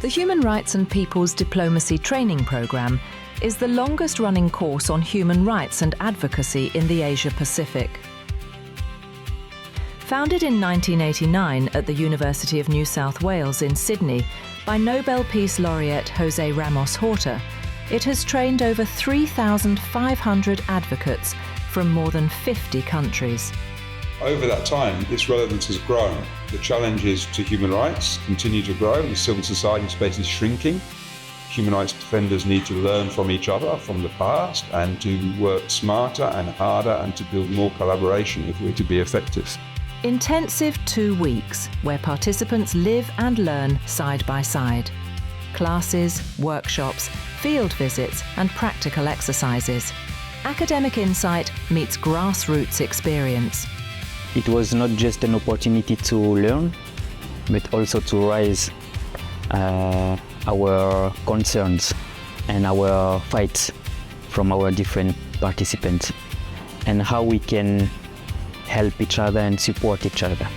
The Human Rights and People's Diplomacy Training Programme is the longest-running course on human rights and advocacy in the Asia-Pacific. Founded in 1989 at the University of New South Wales in Sydney by Nobel Peace Laureate José Ramos-Horta, it has trained over 3,500 advocates from more than 50 countries. Over that time, its relevance has grown. The challenges to human rights continue to grow. The civil society space is shrinking. Human rights defenders need to learn from each other, from the past, and to work smarter and harder and to build more collaboration if we're to be effective. Intensive 2 weeks where participants live and learn side by side. Classes, workshops, field visits and practical exercises. Academic insight meets grassroots experience. It was not just an opportunity to learn, but also to raise our concerns and our fights from our different participants and how we can help each other and support each other.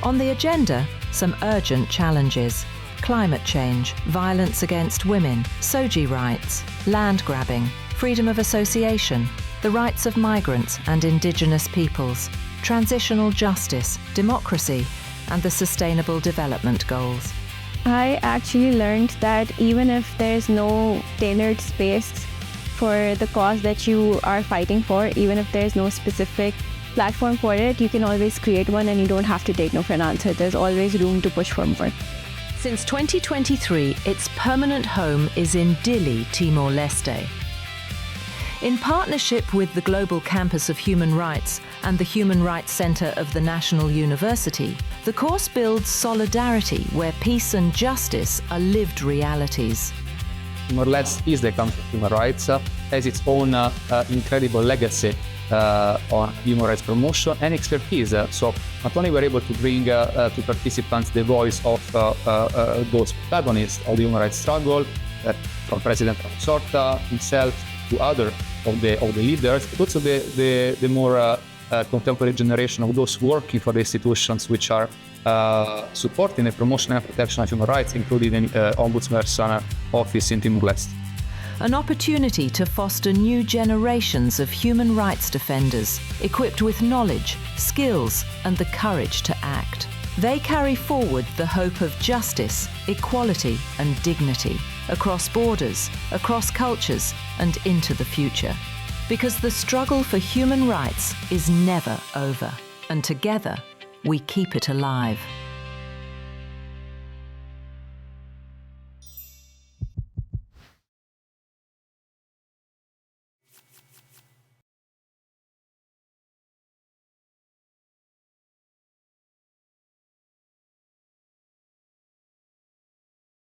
On the agenda, some urgent challenges: climate change, violence against women, SOGI rights, land grabbing, freedom of association, the rights of migrants and indigenous peoples, transitional justice, democracy, and the Sustainable Development Goals. I actually learned that even if there's no tailored space for the cause that you are fighting for, even if there's no specific platform for it, you can always create one and you don't have to take no for an answer. There's always room to push for more. Since 2023, its permanent home is in Dili, Timor-Leste. In partnership with the Global Campus of Human Rights and the Human Rights Centre of the National University, the course builds solidarity where peace and justice are lived realities. Timor-Leste is the country of human rights, has its own incredible legacy on human rights promotion and expertise. So not only we're able to bring to participants the voice of those protagonists of the human rights struggle, from President Ramos-Horta himself to other of the leaders, but also the more contemporary generation of those working for the institutions which are supporting the promotion and protection of human rights, including the Ombudsman's office in Timor-Leste. An opportunity to foster new generations of human rights defenders, equipped with knowledge, skills, and the courage to act. They carry forward the hope of justice, equality, and dignity across borders, across cultures, and into the future. Because the struggle for human rights is never over, and together we keep it alive.